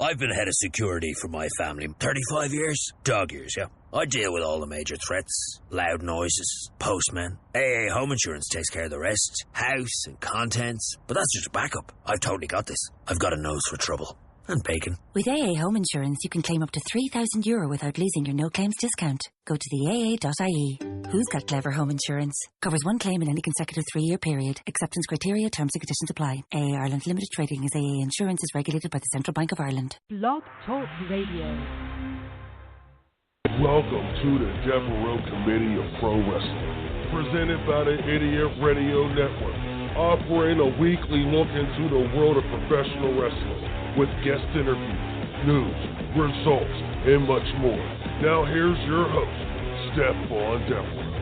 I've been head of security for my family 35 years. Dog years, yeah. I deal with all the major threats, loud noises, postmen. AA Home Insurance takes care of the rest, house and contents. But that's just a backup. I've totally got this. I've got a nose for trouble. And bacon. With AA Home Insurance, you can claim up to €3,000 without losing your no-claims discount. Go to the AA.ie. Who's got clever home insurance? Covers one claim in any consecutive 3-year period. Acceptance criteria, terms and conditions apply. AA Ireland Limited Trading as AA Insurance is regulated by the Central Bank of Ireland. Blog Talk Radio. Welcome to the Devereux Committee of Pro Wrestling, presented by the Idiot Radio Network, offering a weekly look into the world of professional wrestling with guest interviews, news, results, and much more. Now here's your host, Stephon Devereux.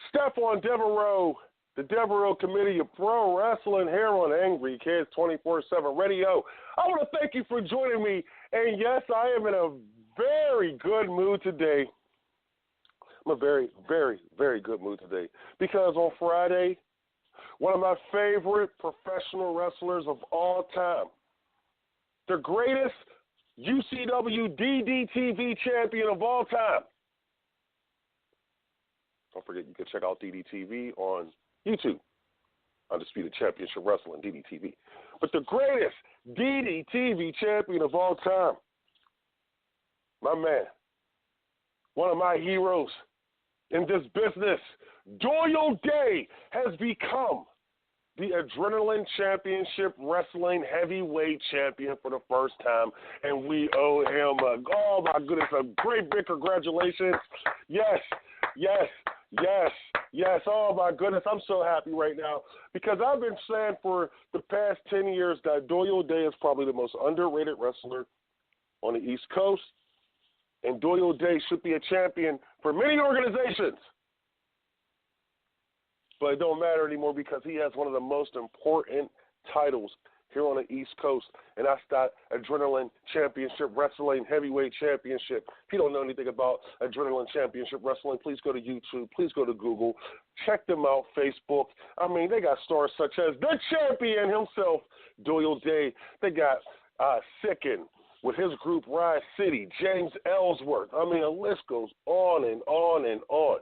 Stephon Devereux, the Devereux Committee of Pro Wrestling here on Angry Kids 24/7 Radio. I want to thank you for joining me. And yes, I am in a very good mood today. I'm a very, very, very good mood today because on Friday, one of my favorite professional wrestlers of all time, the greatest UCW DDTV champion of all time. Don't forget, you can check out DDTV on YouTube, Undisputed Championship Wrestling, DDTV. But the greatest DDTV champion of all time, my man, one of my heroes in this business, Doyle Day, has become the Adrenaline Championship Wrestling Heavyweight Champion for the first time, and we owe him oh my goodness, a great big congratulations. Yes, yes, yes, yes. Oh my goodness, I'm so happy right now because I've been saying for the past 10 years that Doyle Day is probably the most underrated wrestler on the East Coast, and Doyle Day should be a champion for many organizations. But it don't matter anymore because he has one of the most important titles here on the East Coast, and that's that Adrenaline Championship Wrestling Heavyweight Championship. If you don't know anything about Adrenaline Championship Wrestling, please go to YouTube. Please go to Google. Check them out, Facebook. I mean, they got stars such as the champion himself, Doyle Day. They got Sicken with his group Rise City, James Ellsworth. I mean, the list goes on and on and on.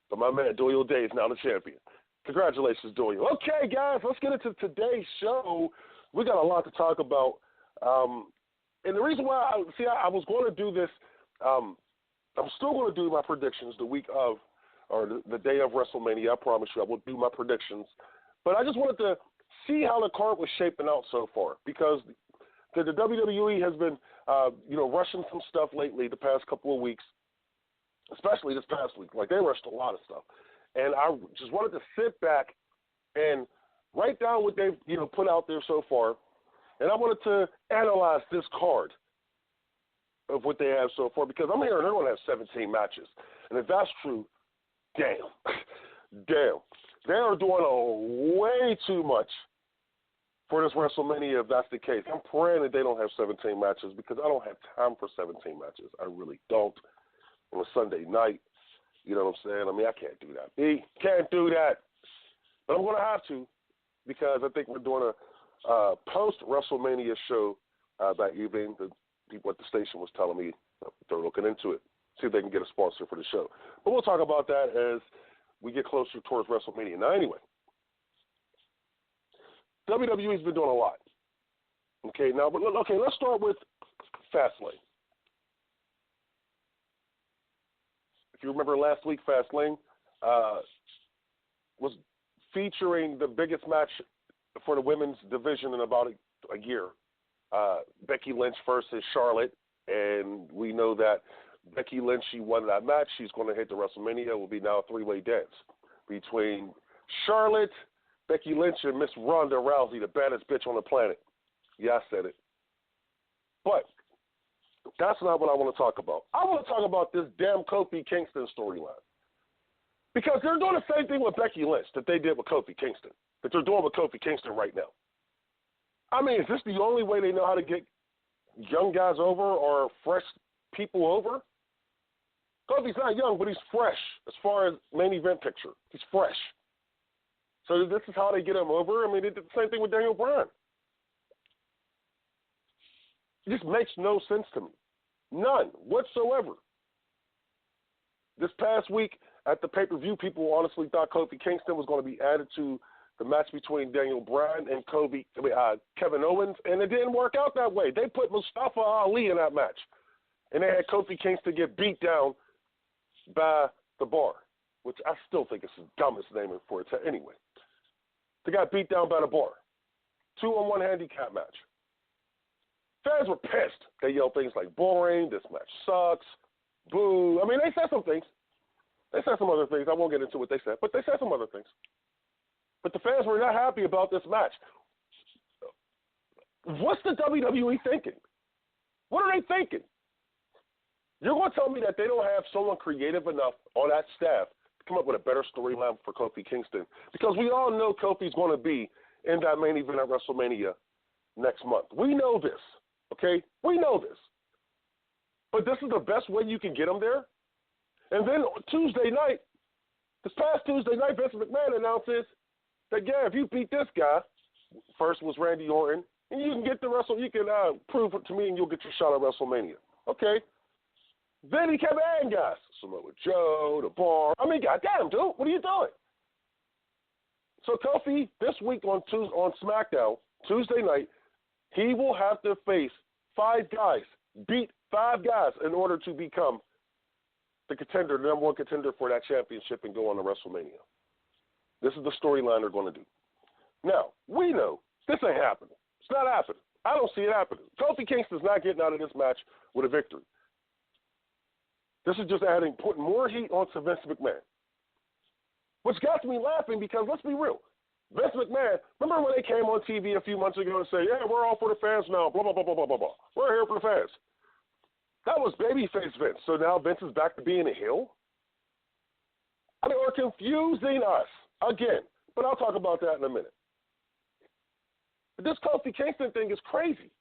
But my man, Doyle Day, is now the champion. Congratulations, Doyle. Okay, guys, let's get into today's show. We got a lot to talk about. And the reason why, I was going to do this, I'm still going to do my predictions the week of, or the day of WrestleMania. I promise you I will do my predictions. But I just wanted to see how the card was shaping out so far because the WWE has been, rushing some stuff lately the past couple of weeks. Especially this past week. Like, they rushed a lot of stuff. And I just wanted to sit back and write down what they've, put out there so far. And I wanted to analyze this card of what they have so far because I'm hearing they're going to have 17 matches. And if that's true, damn. They are doing way too much for this WrestleMania if that's the case. I'm praying that they don't have 17 matches because I don't have time for 17 matches. I really don't. On a Sunday night, you know what I'm saying? I mean, I can't do that. Can't do that. But I'm going to have to because I think we're doing a post-WrestleMania show that evening. The people at the station was telling me they're looking into it, see if they can get a sponsor for the show. But we'll talk about that as we get closer towards WrestleMania. Now, anyway, WWE's been doing a lot. Okay, let's start with Fastlane. If you remember last week, Fastlane was featuring the biggest match for the women's division in about a year. Becky Lynch versus Charlotte, and we know that Becky Lynch, she won that match. She's going to hit the WrestleMania. It will be now a three-way dance between Charlotte, Becky Lynch, and Miss Rhonda Rousey, the baddest bitch on the planet. Yeah, I said it. But that's not what I want to talk about. I want to talk about this damn Kofi Kingston storyline. Because they're doing the same thing with Becky Lynch that they did with Kofi Kingston, that they're doing with Kofi Kingston right now. I mean, is this the only way they know how to get young guys over or fresh people over? Kofi's not young, but he's fresh as far as main event picture. He's fresh. So this is how they get him over? I mean, they did the same thing with Daniel Bryan. It just makes no sense to me. None whatsoever. This past week at the pay-per-view, people honestly thought Kofi Kingston was going to be added to the match between Daniel Bryan and Kevin Owens, and it didn't work out that way. They put Mustafa Ali in that match, and they had Kofi Kingston get beat down by the Bar, which I still think is the dumbest naming for it. Anyway, they got beat down by the Bar. 2-on-1 handicap match. Fans were pissed. They yelled things like boring, this match sucks, boo. I mean, they said some things. They said some other things. I won't get into what they said, but they said some other things. But the fans were not happy about this match. What's the WWE thinking? What are they thinking? You're going to tell me that they don't have someone creative enough on that staff to come up with a better storyline for Kofi Kingston? Because we all know Kofi's going to be in that main event at WrestleMania next month. We know this, okay? We know this. But this is the best way you can get him there? And then Tuesday night, this past Tuesday night, Vince McMahon announces that, yeah, if you beat this guy, first was Randy Orton, and you can get the you can prove it to me and you'll get your shot at WrestleMania. Okay. Then he kept adding guys. Samoa Joe, the Bar. I mean, goddamn, dude, what are you doing? So Kofi, this week on SmackDown, Tuesday night, he will have to face 5 guys, beat 5 guys in order to become the contender, the number 1 contender for that championship and go on to WrestleMania. This is the storyline they're going to do. Now, we know this ain't happening. It's not happening. I don't see it happening. Kofi Kingston's not getting out of this match with a victory. This is just putting more heat onto Vince McMahon. Which got me laughing because, let's be real, Vince McMahon, remember when they came on TV a few months ago and said, yeah, we're all for the fans now, blah, blah, blah, blah, blah, blah, blah. We're here for the fans. That was babyface Vince. So now Vince is back to being a heel? I mean, they're confusing us again. But I'll talk about that in a minute. But this Kofi Kingston thing is crazy.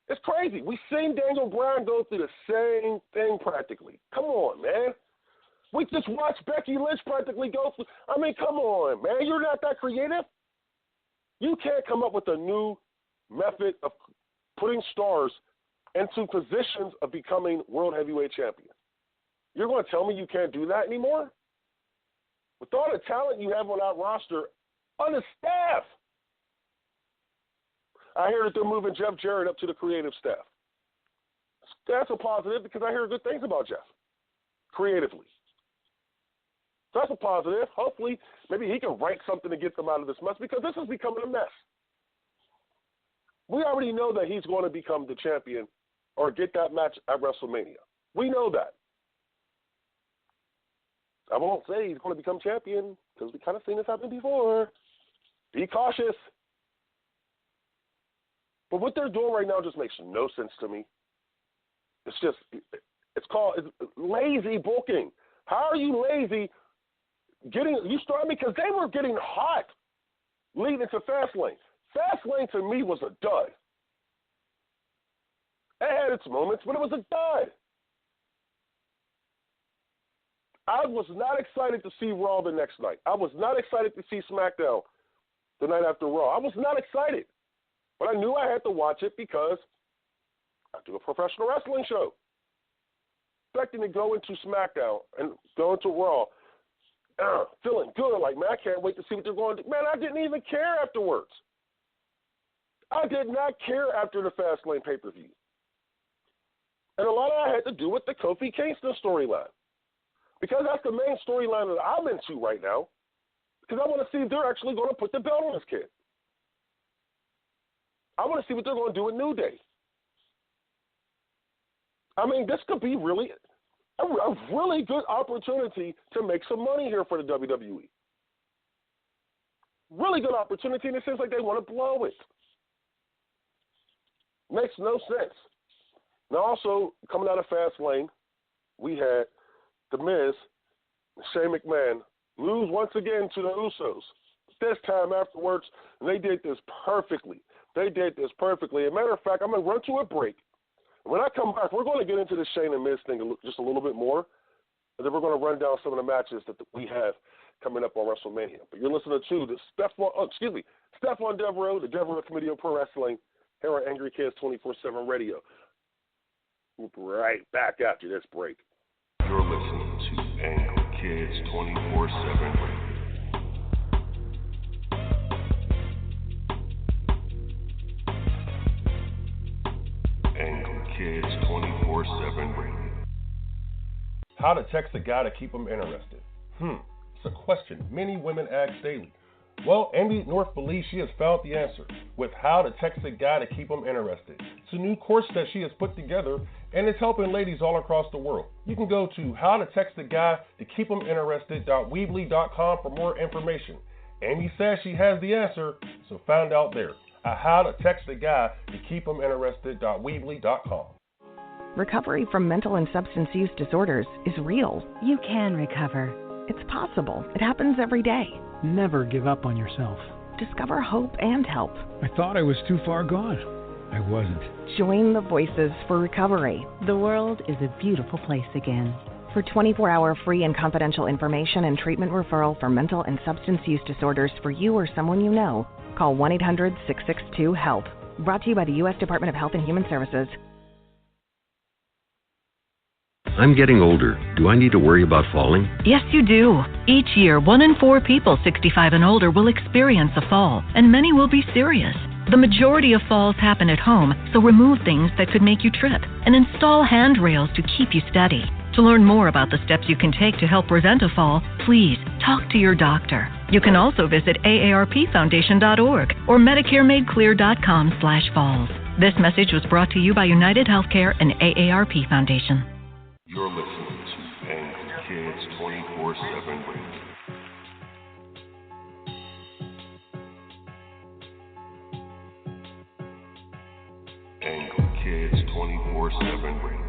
It's crazy. We've seen Daniel Bryan go through the same thing practically. Come on, man. We just watched Becky Lynch practically go through. I mean, come on, man. You're not that creative. You can't come up with a new method of putting stars into positions of becoming world heavyweight champion. You're going to tell me you can't do that anymore? With all the talent you have on that roster, on the staff. I hear that they're moving Jeff Jarrett up to the creative staff. That's a positive because I hear good things about Jeff, creatively. That's a positive. Hopefully, maybe he can write something to get them out of this mess because this is becoming a mess. We already know that he's going to become the champion or get that match at WrestleMania. We know that. I won't say he's going to become champion because we kind of seen this happen before. Be cautious. But what they're doing right now just makes no sense to me. It's called lazy booking. How are you lazy because they were getting hot leading to Fastlane. Fastlane to me was a dud. It had its moments, but it was a dud. I was not excited to see Raw the next night. I was not excited to see SmackDown the night after Raw. I was not excited. But I knew I had to watch it because I do a professional wrestling show. Expecting to go into SmackDown and go into Raw, feeling good, like, man, I can't wait to see what they're going to do. Man, I didn't even care afterwards. I did not care after the Fastlane pay-per-view. And a lot of that had to do with the Kofi Kingston storyline. Because that's the main storyline that I'm into right now. Because I want to see if they're actually going to put the belt on this kid. I want to see what they're going to do with New Day. I mean, this could be really a really good opportunity to make some money here for the WWE. Really good opportunity, and it seems like they want to blow it. Makes no sense. Now, also, coming out of Fastlane, we had The Miz, Shane McMahon, lose once again to the Usos. This time afterwards, and they did this perfectly. As a matter of fact, I'm going to run to a break. When I come back, we're going to get into the Shane and Miz thing just a little bit more, and then we're going to run down some of the matches that we have coming up on WrestleMania. But you're listening to the Stephon Devereux, the Devereux Committee of Pro Wrestling, here on Angry Kids 24/7 Radio. We'll be right back after this break. You're listening to Angry Kids 24/7 Radio. Angry Kids 24/7 Radio. How to text a guy to keep him interested. It's a question many women ask daily. Well, Amy North believes she has found the answer with How to Text a Guy to Keep Him Interested. It's a new course that she has put together, and it's helping ladies all across the world. You can go to howtotextaguy-to-keep-him-interested.weebly.com for more information. Amy says she has the answer, so find out there at howtotextaguy-to-keep-him-interested.weebly.com. Recovery from mental and substance use disorders is real. You can recover. It's possible. It happens every day. Never give up on yourself. Discover hope and help. I thought I was too far gone. I wasn't. Join the Voices for Recovery. The world is a beautiful place again. For 24-hour free and confidential information and treatment referral for mental and substance use disorders for you or someone you know, call 1-800-662-HELP. Brought to you by the U.S. Department of Health and Human Services. I'm getting older. Do I need to worry about falling? Yes, you do. Each year, 1 in 4 people 65 and older will experience a fall, and many will be serious. The majority of falls happen at home, so remove things that could make you trip and install handrails to keep you steady. To learn more about the steps you can take to help prevent a fall, please talk to your doctor. You can also visit aarpfoundation.org or medicaremadeclear.com/falls. This message was brought to you by United Healthcare and AARP Foundation. You're listening to Angry Kids 24/7 Radio. Angry Kids 24/7 Radio.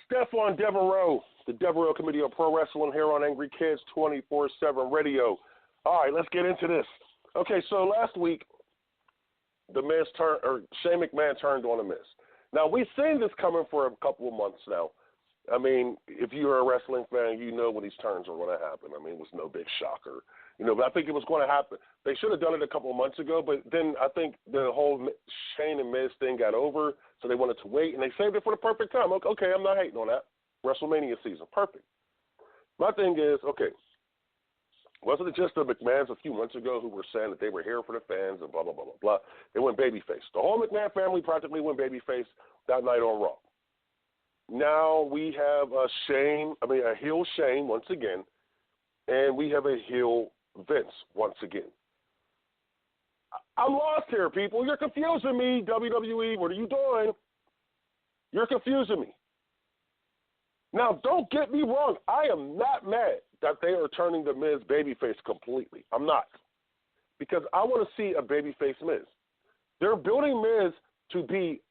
Stephon Devereux, the Devereux Committee of Pro Wrestling here on Angry Kids 24/7 Radio. All right, let's get into this. Okay, so last week, Shane McMahon turned on The Miz. Now, we've seen this coming for a couple of months now. I mean, if you're a wrestling fan, you know when these turns are going to happen. I mean, it was no big shocker. But I think it was going to happen. They should have done it a couple of months ago, but then I think the whole Shane and Miz thing got over, so they wanted to wait, and they saved it for the perfect time. Okay, I'm not hating on that. WrestleMania season, perfect. My thing is, okay, wasn't it just the McMahons a few months ago who were saying that they were here for the fans and blah, blah, blah, blah, blah? They went babyface. The whole McMahon family practically went babyface that night on Raw. Now we have a heel Shane once again, and we have a heel Vince once again. I'm lost here, people. You're confusing me, WWE. What are you doing? You're confusing me. Now, don't get me wrong. I am not mad that they are turning the Miz babyface completely. I'm not. Because I want to see a babyface Miz. They're building Miz to be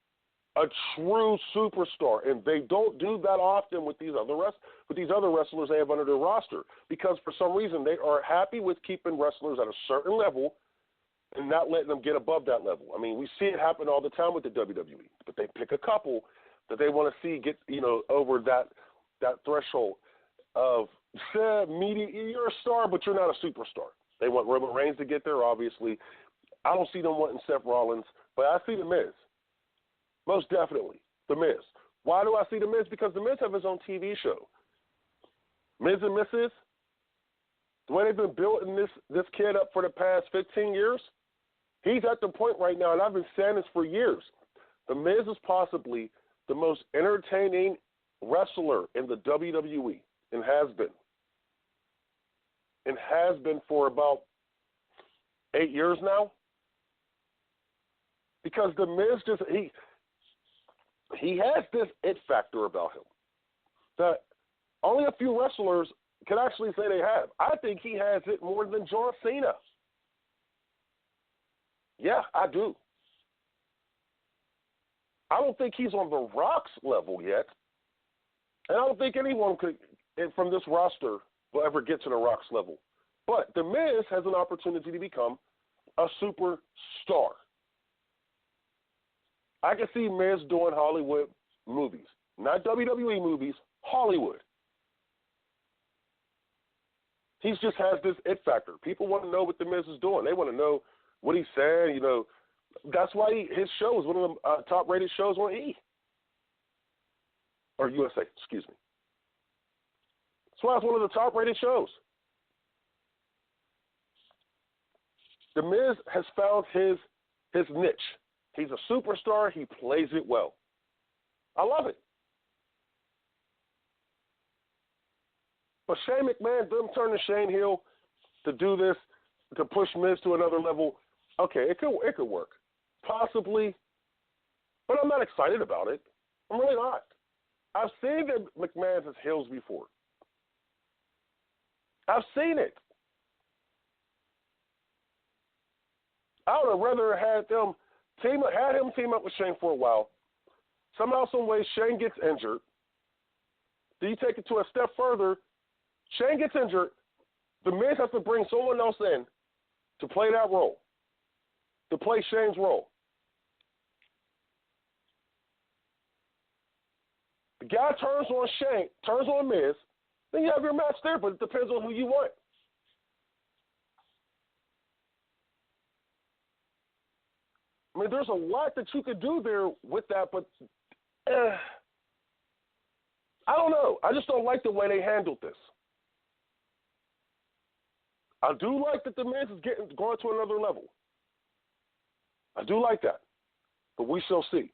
a true superstar, and they don't do that often with these other wrestlers they have under their roster, because for some reason they are happy with keeping wrestlers at a certain level and not letting them get above that level. I mean, we see it happen all the time with the WWE, but they pick a couple that they want to see get over that threshold of media. You're a star, but you're not a superstar. They want Roman Reigns to get there, obviously. I don't see them wanting Seth Rollins, but I see The Miz. Most definitely, The Miz. Why do I see The Miz? Because The Miz have his own TV show. Miz and Mrs., the way they've been building this kid up for the past 15 years, he's at the point right now, and I've been saying this for years, The Miz is possibly the most entertaining wrestler in the WWE, and has been. And has been for about 8 years now. Because The Miz he has this it factor about him that only a few wrestlers can actually say they have. I think he has it more than John Cena. Yeah, I do. I don't think he's on The Rock's level yet. And I don't think anyone from this roster will ever get to The Rock's level. But The Miz has an opportunity to become a superstar. I can see Miz doing Hollywood movies. Not WWE movies, Hollywood. He just has this it factor. People want to know what The Miz is doing. They want to know what he's saying. You know, that's why his show is one of the top-rated shows on E! Or USA, excuse me. That's why it's one of the top-rated shows. The Miz has found his niche. He's a superstar. He plays it well. I love it. But Shane McMahon, them turning Shane heel to do this, to push Miz to another level, okay, it could work. Possibly. But I'm not excited about it. I'm really not. I've seen the McMahons as heels before. I've seen it. I would have rather had him team up with Shane for a while. Somehow, some way, Shane gets injured. Do you take it to a step further? Shane gets injured. The Miz has to bring someone else in to play that role, to play Shane's role. The guy turns on Shane, turns on Miz, then you have your match there, but it depends on who you want. I mean, there's a lot that you could do there with that, but I don't know. I just don't like the way they handled this. I do like that the Miz is going to another level. I do like that, but we shall see.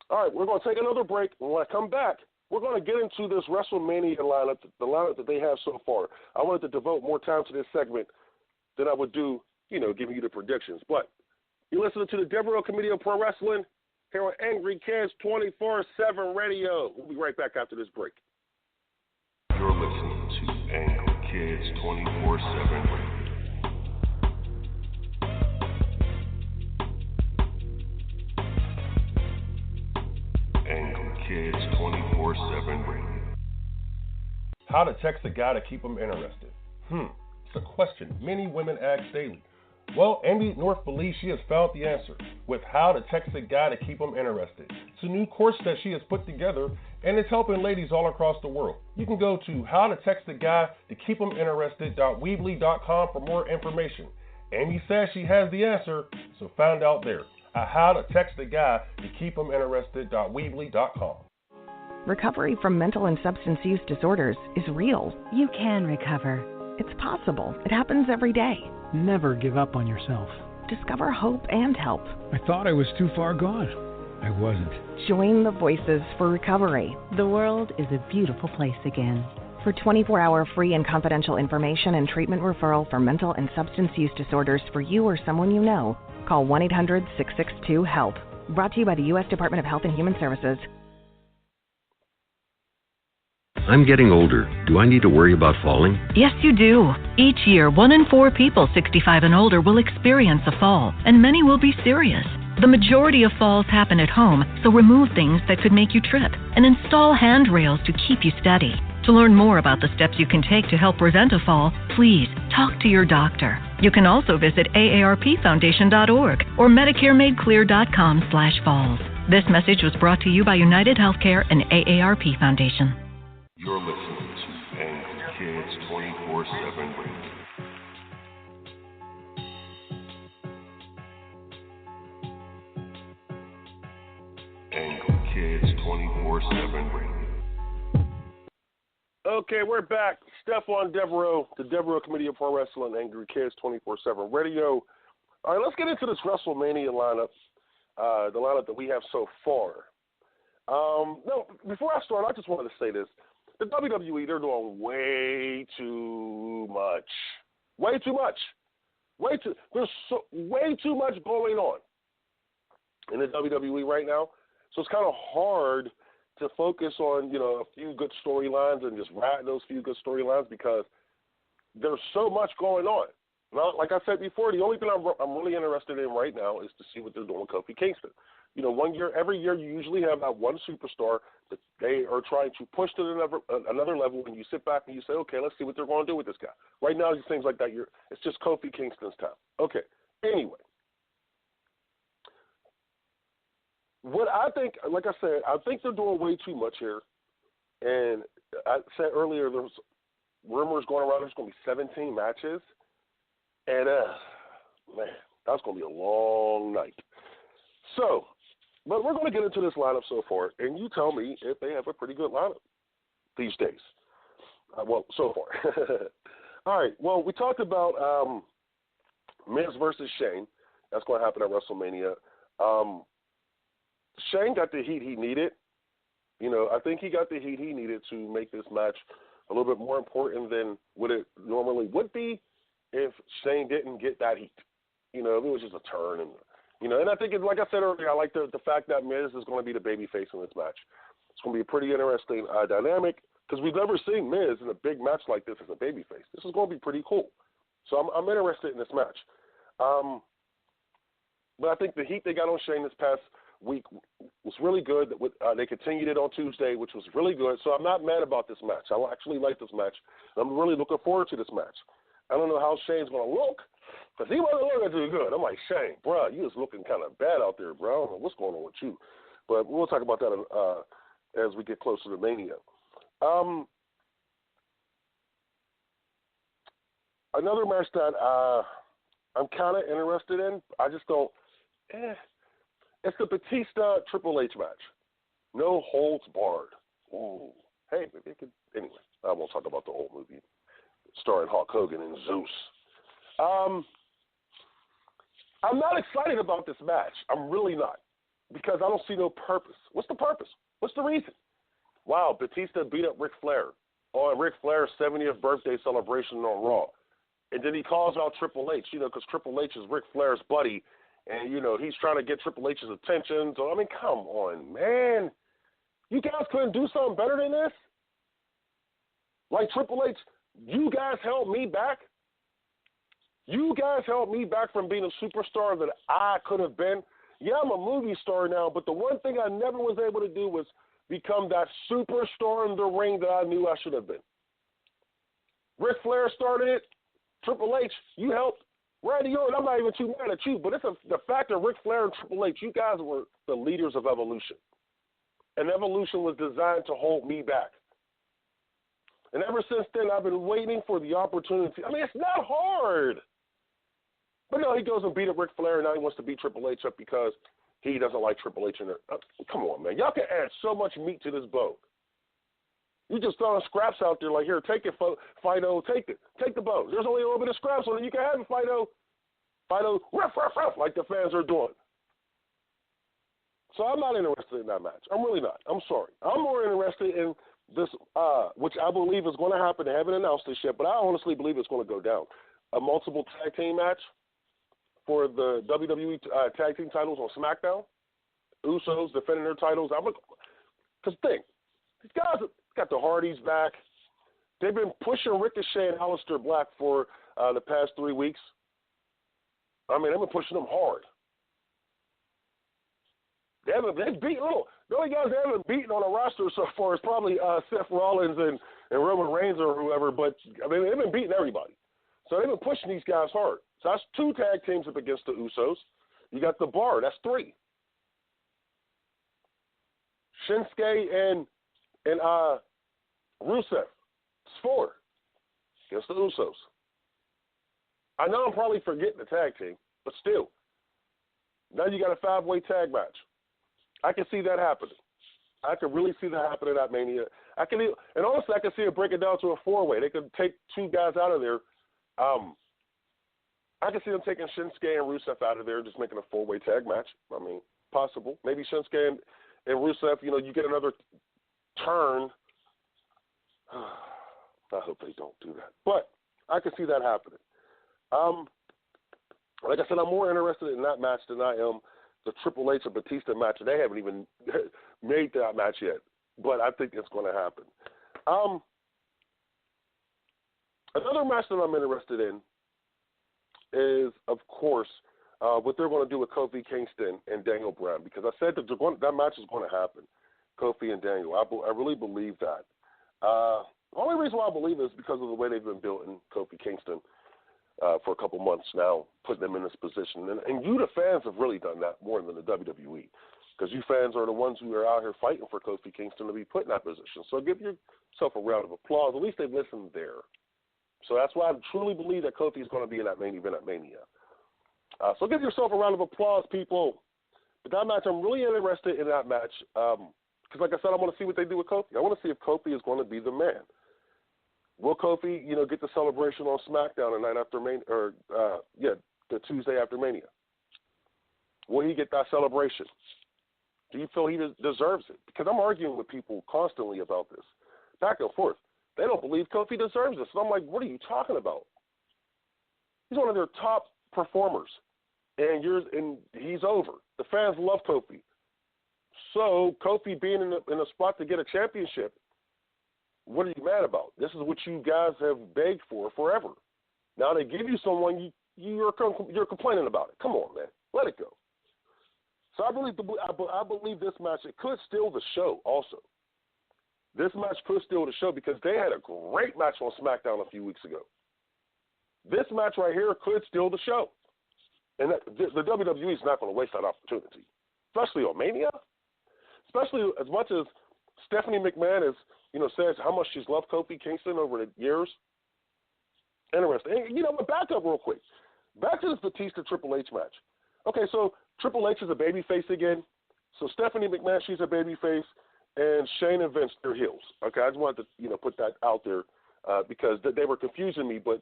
All right, we're going to take another break, and when I come back, we're going to get into this WrestleMania lineup, the lineup that they have so far. I wanted to devote more time to this segment than I would do, giving you the predictions. But you're listening to the Devereux Committee of Pro Wrestling here on Angry Kids 24/7 Radio. We'll be right back after this break. You're listening to Angry Kids 24/7 Radio. Angry Kids 24/7 Radio. How to text a guy to keep him interested? It's a question many women ask daily. Well, Amy North believes she has found the answer with How to Text a Guy to Keep Him Interested. It's a new course that she has put together, and it's helping ladies all across the world. You can go to howtotextaguytokeephiminterested.weebly.com for more information. Amy says she has the answer, so find out there at howtotextaguytokeephiminterested.weebly.com. Recovery from mental and substance use disorders is real. You can recover. It's possible. It happens every day. Never give up on yourself. Discover hope and help. I thought I was too far gone. I wasn't. Join the Voices for Recovery. The world is a beautiful place again. For 24-hour free and confidential information and treatment referral for mental and substance use disorders for you or someone you know, call 1-800-662-HELP. Brought to you by the U.S. Department of Health and Human Services. I'm getting older. Do I need to worry about falling? Yes, you do. Each year, 1 in 4 people 65 and older will experience a fall, and many will be serious. The majority of falls happen at home, so remove things that could make you trip and install handrails to keep you steady. To learn more about the steps you can take to help prevent a fall, please talk to your doctor. You can also visit aarpfoundation.org or medicaremadeclear.com/falls. This message was brought to you by United Healthcare and AARP Foundation. You're listening to Angry Kids 24/7 Radio. Angry Kids 24/7 Radio. Okay, we're back. Stephon Devereux, the Devereux Committee of Pro Wrestling, Angry Kids 24/7 Radio. All right, let's get into this WrestleMania lineup, the lineup that we have so far. No, before I start, I just wanted to say this. The WWE, they're doing way too much. There's way too much going on in the WWE right now. So it's kind of hard to focus on, a few good storylines and just ride those few good storylines because there's so much going on. Now, like I said before, the only thing I'm really interested in right now is to see what they're doing with Kofi Kingston. Every year you usually have that one superstar that they are trying to push to another level, and you sit back and you say, okay, let's see what they're going to do with this guy. Right now, it seems like that it's just Kofi Kingston's time. Okay, anyway. What I think, like I said, I think they're doing way too much here. And I said earlier, rumors going around there's going to be 17 matches. And, man, that's going to be a long night. So, but we're going to get into this lineup so far, and you tell me if they have a pretty good lineup these days. Well, so far. All right, well, we talked about Miz versus Shane. That's going to happen at WrestleMania. Shane got the heat he needed. You know, I think he got the heat he needed to make this match a little bit more important than what it normally would be if Shane didn't get that heat. You know, if it was just a turn. And I think, like I said earlier, I like the fact that Miz is going to be the babyface in this match. It's going to be a pretty interesting dynamic because we've never seen Miz in a big match like this as a babyface. This is going to be pretty cool. So I'm interested in this match. But I think the heat they got on Shane this past week was really good. They continued it on Tuesday, which was really good. So I'm not mad about this match. I actually like this match. I'm really looking forward to this match. I don't know how Shane's going to look because he wasn't looking too good. I'm like, Shane, bro, you was looking kind of bad out there, bro. I don't know what's going on with you. But we'll talk about that as we get closer to Mania. Another match that I'm kind of interested in, I just don't, it's the Batista Triple H match. No holds barred. Ooh. Hey, maybe it could, anyway, I won't talk about the whole movie starring Hulk Hogan and Zeus. I'm not excited about this match. I'm really not because I don't see no purpose. What's the purpose? What's the reason? Wow, Batista beat up Ric Flair on Ric Flair's 70th birthday celebration on Raw. And then he calls out Triple H, because Triple H is Ric Flair's buddy. And, he's trying to get Triple H's attention. So, I mean, come on, man. You guys couldn't do something better than this? Like Triple H, you guys held me back? You guys held me back from being a superstar that I could have been? Yeah, I'm a movie star now, but the one thing I never was able to do was become that superstar in the ring that I knew I should have been. Ric Flair started it. Triple H, you helped. Randy Orton, I'm not even too mad at you, but it's the fact that Ric Flair and Triple H, you guys were the leaders of Evolution. And Evolution was designed to hold me back. And ever since then, I've been waiting for the opportunity. I mean, it's not hard. But no, he goes and beat up Ric Flair, and now he wants to beat Triple H up because he doesn't like Triple H in there. Come on, man. Y'all can add so much meat to this bone. You just throwing scraps out there like, here, take it, Fido, take it. Take the bone. There's only a little bit of scraps on it. You can have it, Fido. Fido, ruff, ruff, ruff, like the fans are doing. So I'm not interested in that match. I'm really not. I'm sorry. I'm more interested in this, which I believe is going to happen. They haven't announced this yet, but I honestly believe it's going to go down. A multiple tag team match for the WWE tag team titles on SmackDown. Usos defending their titles. Because think, these guys got the Hardys back. They've been pushing Ricochet and Aleister Black for the past 3 weeks. I mean, they've been pushing them hard. They've beaten the only guys they haven't beaten on a roster so far is probably Seth Rollins and Roman Reigns or whoever, but I mean, they've been beating everybody. So they've been pushing these guys hard. So that's 2 tag teams up against the Usos. You got the Bar, that's 3. Shinsuke and Rusev, it's 4 against the Usos. I know I'm probably forgetting the tag team, but still. Now you got a 5-way tag match. I can see that happening. I can really see that happening at Mania. And honestly, I can see it break it down to a 4-way. They could take 2 guys out of there. I can see them taking Shinsuke and Rusev out of there and just making a 4-way tag match. I mean, possible. Maybe Shinsuke and Rusev, you get another turn. I hope they don't do that. But I can see that happening. Like I said, I'm more interested in that match than I am the Triple H and Batista match. They haven't even made that match yet, but I think it's going to happen. Another match that I'm interested in is, of course, what they're going to do with Kofi Kingston and Daniel Bryan, because I said that match is going to happen, Kofi and Daniel. I really believe that. The only reason why I believe it is because of the way they've been building Kofi Kingston for a couple months now, putting them in this position. And you, the fans, have really done that more than the WWE. because you fans are the ones who are out here fighting for Kofi Kingston to be put in that position. So give yourself a round of applause. At least they've listened there. So that's why I truly believe that Kofi is going to be in that main event at Mania. So give yourself a round of applause, people. But that match, I'm really interested in that match because, like I said, I want to see what they do with Kofi. I want to see if Kofi is going to be the man. Will Kofi, get the celebration on SmackDown the night after the Tuesday after Mania? Will he get that celebration? Do you feel he deserves it? Because I'm arguing with people constantly about this, back and forth. They don't believe Kofi deserves this. And I'm like, what are you talking about? He's one of their top performers, and he's over. The fans love Kofi. So Kofi being in a spot to get a championship, what are you mad about? This is what you guys have begged for forever. Now they give you someone, you're complaining about it. Come on, man. Let it go. So I believe this match, it could steal the show also. This match could steal the show because they had a great match on SmackDown a few weeks ago. This match right here could steal the show. And the WWE is not going to waste that opportunity, especially on Mania. Especially as much as Stephanie McMahon says how much she's loved Kofi Kingston over the years. Interesting. And, but back up real quick. Back to this Batista Triple H match. Okay, so Triple H is a babyface again. So Stephanie McMahon, she's a babyface, and Shane and Vince, they're heels. Okay, I just wanted to put that out there because they were confusing me. But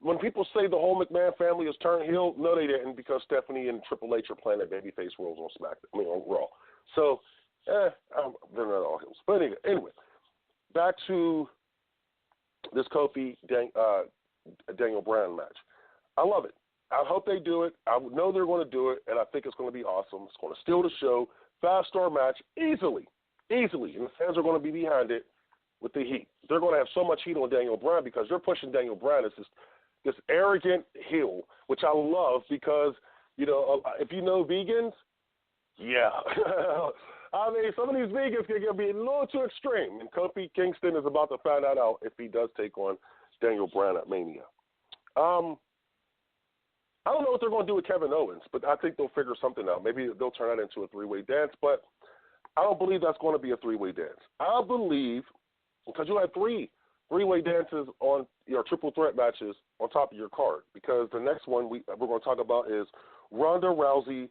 when people say the whole McMahon family is turned heel, no, they didn't, because Stephanie and Triple H are playing their babyface roles on SmackDown. On Raw. So they're not all heels. But anyway, back to this Kofi Daniel Bryan match. I love it. I hope they do it. I know they're going to do it, and I think it's going to be awesome. It's going to steal the show. 5-star match, easily. And the fans are going to be behind it with the heat. They're going to have so much heat on Daniel Bryan because they're pushing Daniel Bryan as this arrogant heel, which I love because, if you know vegans, yeah. I mean, some of these vegans can be a little too extreme, and Kofi Kingston is about to find that out if he does take on Daniel Bryan at Mania. I don't know what they're going to do with Kevin Owens, but I think they'll figure something out. Maybe they'll turn that into a three-way dance, but I don't believe that's going to be a three-way dance. I believe, because you had three-way dances on your triple threat matches on top of your card, because the next one we're going to talk about is Rhonda Rousey,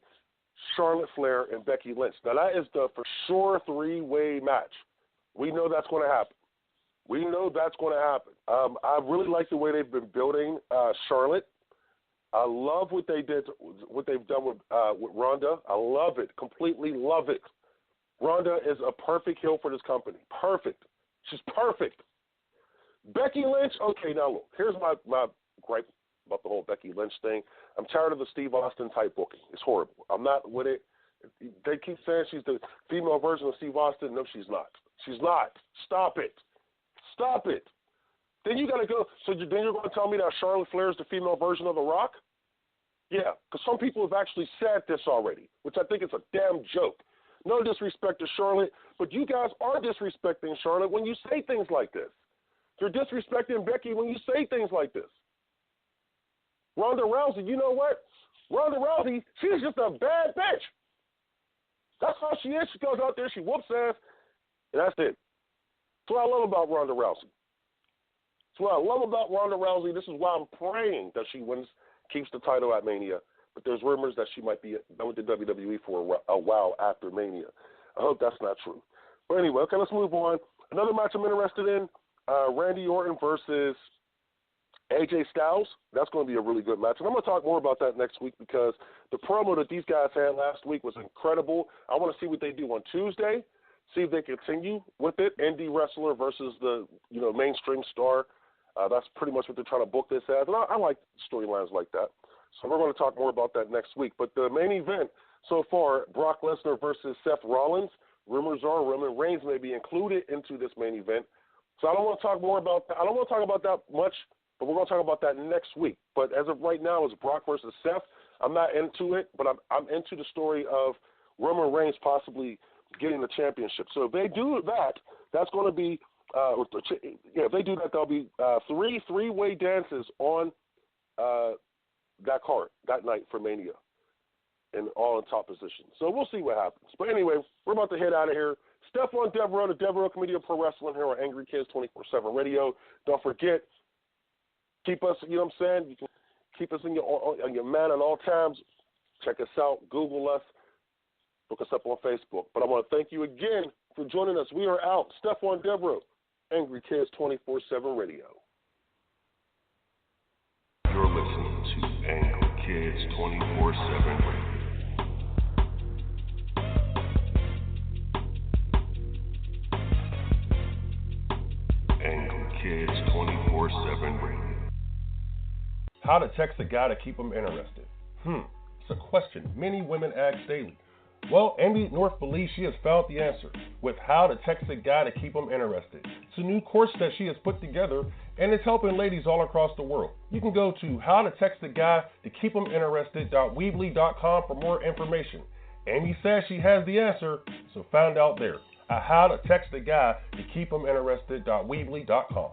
Charlotte Flair, and Becky Lynch. Now, that is the for sure three-way match. We know that's going to happen. I really like the way they've been building Charlotte. I love what they've done with Rhonda. I love it, completely love it. Rhonda is a perfect heel for this company. Perfect. She's perfect. Becky Lynch, okay, now look, here's my gripe about the whole Becky Lynch thing. I'm tired of the Steve Austin type booking. It's horrible. I'm not with it. They keep saying she's the female version of Steve Austin. No, she's not. She's not. Stop it. Then you got to go. So then you're going to tell me that Charlotte Flair is the female version of The Rock? Yeah, because some people have actually said this already, which I think is a damn joke. No disrespect to Charlotte, but you guys are disrespecting Charlotte when you say things like this. You're disrespecting Becky when you say things like this. Rhonda Rousey, you know what? Rhonda Rousey, she's just a bad bitch. That's how she is. She goes out there, she whoops ass, and that's it. That's what I love about Rhonda Rousey. This is why I'm praying that she wins, keeps the title at Mania. But there's rumors that she might be done with the WWE for a while after Mania. I hope that's not true. But anyway, okay, let's move on. Another match I'm interested in, Randy Orton versus AJ Styles. That's going to be a really good match. And I'm going to talk more about that next week because the promo that these guys had last week was incredible. I want to see what they do on Tuesday, see if they continue with it. Indie wrestler versus the mainstream star. That's pretty much what they're trying to book this as. And I like storylines like that. So we're going to talk more about that next week. But the main event so far, Brock Lesnar versus Seth Rollins. Rumors are Roman Reigns may be included into this main event. So I don't want to talk more about that. I don't want to talk about that much, but we're going to talk about that next week. But as of right now, it's Brock versus Seth. I'm not into it, but I'm into the story of Roman Reigns possibly getting the championship. So if they do that, that's going to be if they do that, there'll be three-way dances on that card that night for Mania. and all in top positions. So we'll see what happens. But anyway, we're about to head out of here. Stephon Devereux, the Devereux Committee of Pro Wrestling here on Angry Kids 24/7 Radio. Don't forget, keep us, you know what I'm saying? You can keep us on your mind at all times. Check us out. Google us. Look us up on Facebook. But I want to thank you again for joining us. We are out. Stephon Devereux, Angry Kids 24/7 Radio. You're listening to Angry Kids 24/7 Radio. Angry Kids 24/7 Radio. How to text a guy to keep him interested? It's a question many women ask daily. Well, Amy North believes she has found the answer with How to Text a Guy to Keep Him Interested. It's a new course that she has put together, and it's helping ladies all across the world. You can go to howtotextaguy.weebly.com for more information. Amy says she has the answer, so find out there at howtotextaguy.weebly.com.